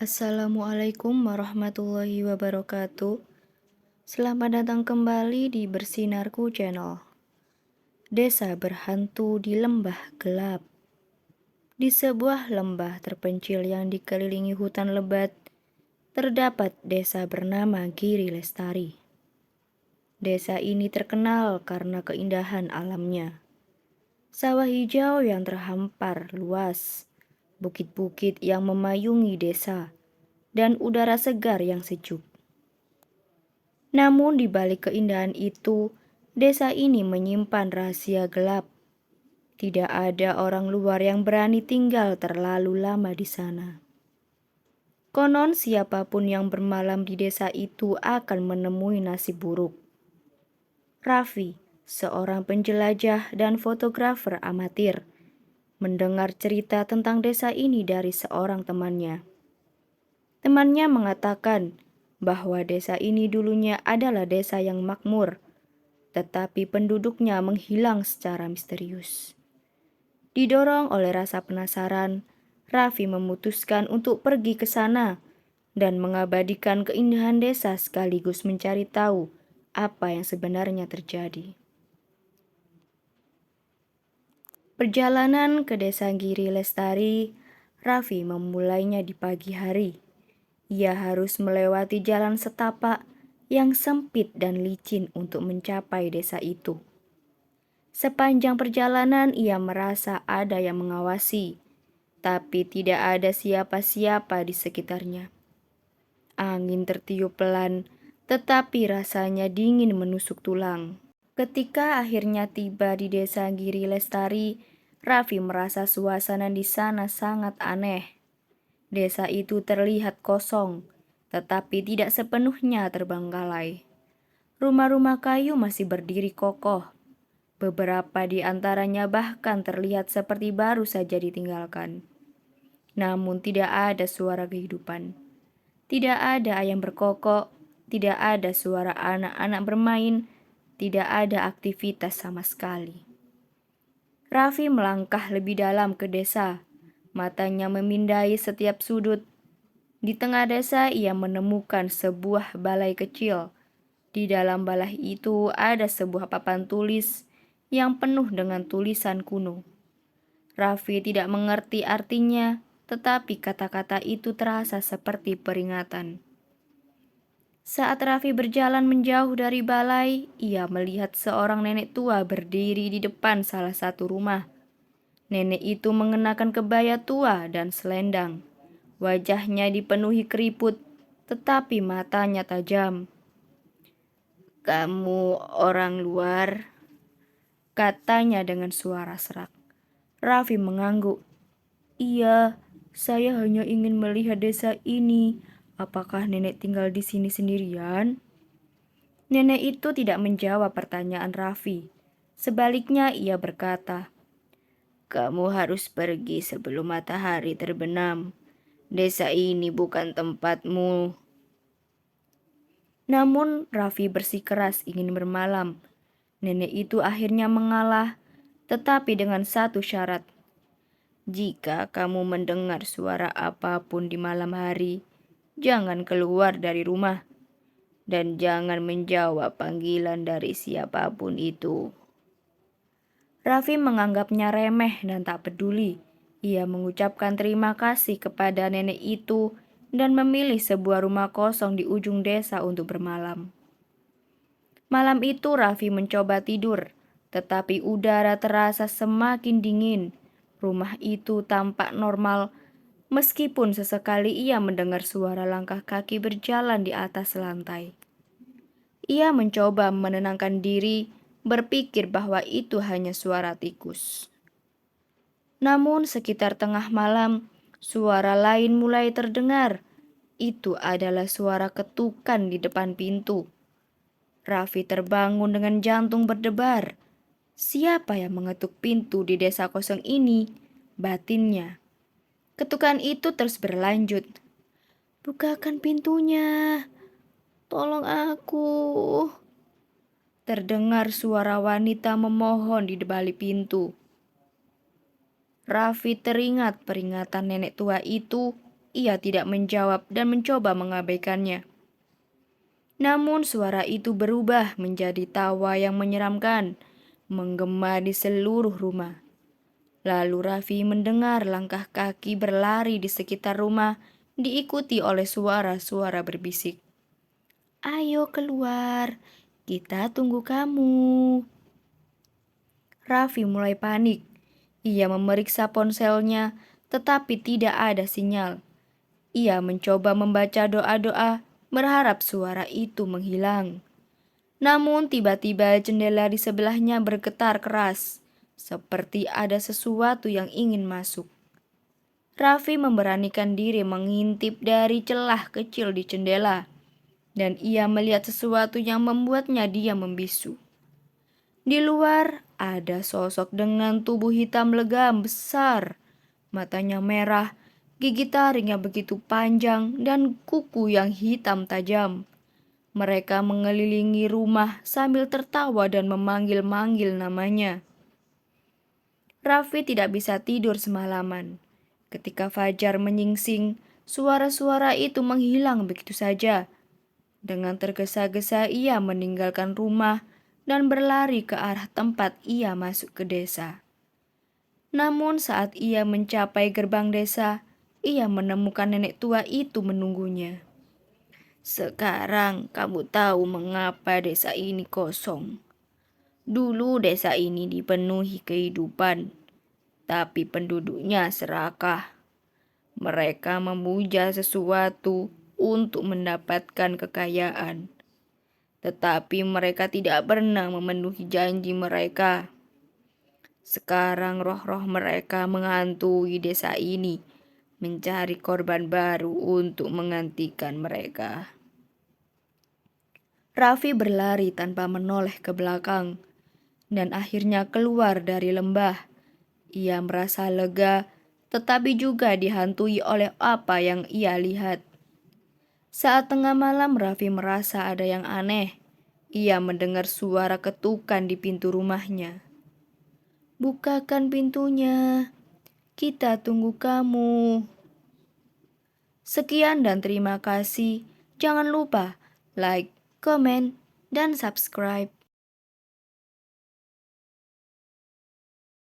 Assalamualaikum warahmatullahi wabarakatuh. Selamat datang kembali di Bersinarku Channel. Desa berhantu di lembah gelap. Di sebuah lembah terpencil yang dikelilingi hutan lebat, terdapat desa bernama Giri Lestari. Desa ini terkenal karena keindahan alamnya. Sawah hijau yang terhampar luas, bukit-bukit yang memayungi desa, dan udara segar yang sejuk. Namun di balik keindahan itu, desa ini menyimpan rahasia gelap. Tidak ada orang luar yang berani tinggal terlalu lama di sana. Konon siapapun yang bermalam di desa itu akan menemui nasib buruk. Raffi, seorang penjelajah dan fotografer amatir, mendengar cerita tentang desa ini dari seorang temannya. Temannya mengatakan bahwa desa ini dulunya adalah desa yang makmur, tetapi penduduknya menghilang secara misterius. Didorong oleh rasa penasaran, Raffi memutuskan untuk pergi ke sana dan mengabadikan keindahan desa sekaligus mencari tahu apa yang sebenarnya terjadi. Perjalanan ke desa Giri Lestari, Raffi memulainya di pagi hari. Ia harus melewati jalan setapak yang sempit dan licin untuk mencapai desa itu. Sepanjang perjalanan ia merasa ada yang mengawasi, tapi tidak ada siapa-siapa di sekitarnya. Angin tertiup pelan, tetapi rasanya dingin menusuk tulang. Ketika akhirnya tiba di desa Giri Lestari, Raffi merasa suasana di sana sangat aneh. Desa itu terlihat kosong, tetapi tidak sepenuhnya terbengkalai. Rumah-rumah kayu masih berdiri kokoh. Beberapa di antaranya bahkan terlihat seperti baru saja ditinggalkan. Namun tidak ada suara kehidupan. Tidak ada ayam berkokok, tidak ada suara anak-anak bermain, tidak ada aktivitas sama sekali. Raffi melangkah lebih dalam ke desa. Matanya memindai setiap sudut. Di tengah desa ia menemukan sebuah balai kecil. Di dalam balai itu ada sebuah papan tulis yang penuh dengan tulisan kuno. Raffi tidak mengerti artinya, tetapi kata-kata itu terasa seperti peringatan. Saat Raffi berjalan menjauh dari balai, ia melihat seorang nenek tua berdiri di depan salah satu rumah. Nenek itu mengenakan kebaya tua dan selendang. Wajahnya dipenuhi keriput, tetapi matanya tajam. "Kamu orang luar?" katanya dengan suara serak. Raffi mengangguk. "Iya, saya hanya ingin melihat desa ini. Apakah nenek tinggal di sini sendirian?" Nenek itu tidak menjawab pertanyaan Raffi. Sebaliknya ia berkata, "Kamu harus pergi sebelum matahari terbenam. Desa ini bukan tempatmu." Namun Raffi bersikeras ingin bermalam. Nenek itu akhirnya mengalah, tetapi dengan satu syarat. "Jika kamu mendengar suara apapun di malam hari, jangan keluar dari rumah dan jangan menjawab panggilan dari siapapun itu." Raffi menganggapnya remeh dan tak peduli. Ia mengucapkan terima kasih kepada nenek itu dan memilih sebuah rumah kosong di ujung desa untuk bermalam. Malam itu Raffi mencoba tidur, tetapi udara terasa semakin dingin. Rumah itu tampak normal, meskipun sesekali ia mendengar suara langkah kaki berjalan di atas lantai. Ia mencoba menenangkan diri, berpikir bahwa itu hanya suara tikus. Namun sekitar tengah malam, suara lain mulai terdengar. Itu adalah suara ketukan di depan pintu. Raffi terbangun dengan jantung berdebar. Siapa yang mengetuk pintu di desa kosong ini? Batinnya. Ketukan itu terus berlanjut. "Bukakan pintunya. Tolong aku." Terdengar suara wanita memohon di balik pintu. Raffi teringat peringatan nenek tua itu. ia tidak menjawab dan mencoba mengabaikannya. Namun suara itu berubah menjadi tawa yang menyeramkan, menggema di seluruh rumah. Lalu Raffi mendengar langkah kaki berlari di sekitar rumah, diikuti oleh suara-suara berbisik. "Ayo keluar, kita tunggu kamu." Raffi mulai panik. Ia memeriksa ponselnya, tetapi tidak ada sinyal. Ia mencoba membaca doa-doa, berharap suara itu menghilang. Namun tiba-tiba jendela di sebelahnya bergetar keras, seperti ada sesuatu yang ingin masuk. Raffi memberanikan diri mengintip dari celah kecil di jendela, dan ia melihat sesuatu yang membuatnya diam membisu. Di luar ada sosok dengan tubuh hitam legam besar, matanya merah, gigi taring yang begitu panjang, dan kuku yang hitam tajam. Mereka mengelilingi rumah sambil tertawa dan memanggil-manggil namanya. Raffi tidak bisa tidur semalaman. Ketika fajar menyingsing, suara-suara itu menghilang begitu saja. Dengan tergesa-gesa ia meninggalkan rumah dan berlari ke arah tempat ia masuk ke desa. Namun saat ia mencapai gerbang desa, ia menemukan nenek tua itu menunggunya. "Sekarang kamu tahu mengapa desa ini kosong. Dulu desa ini dipenuhi kehidupan, tapi penduduknya serakah. Mereka memuja sesuatu untuk mendapatkan kekayaan, tetapi mereka tidak pernah memenuhi janji mereka. Sekarang roh-roh mereka menghantui desa ini, mencari korban baru untuk menggantikan mereka." Raffi berlari tanpa menoleh ke belakang dan akhirnya keluar dari lembah. Ia merasa lega, tetapi juga dihantui oleh apa yang ia lihat. Saat tengah malam, Raffi merasa ada yang aneh. Ia mendengar suara ketukan di pintu rumahnya. "Bukakan pintunya, kita tunggu kamu." Sekian dan terima kasih. Jangan lupa like, komen, dan subscribe.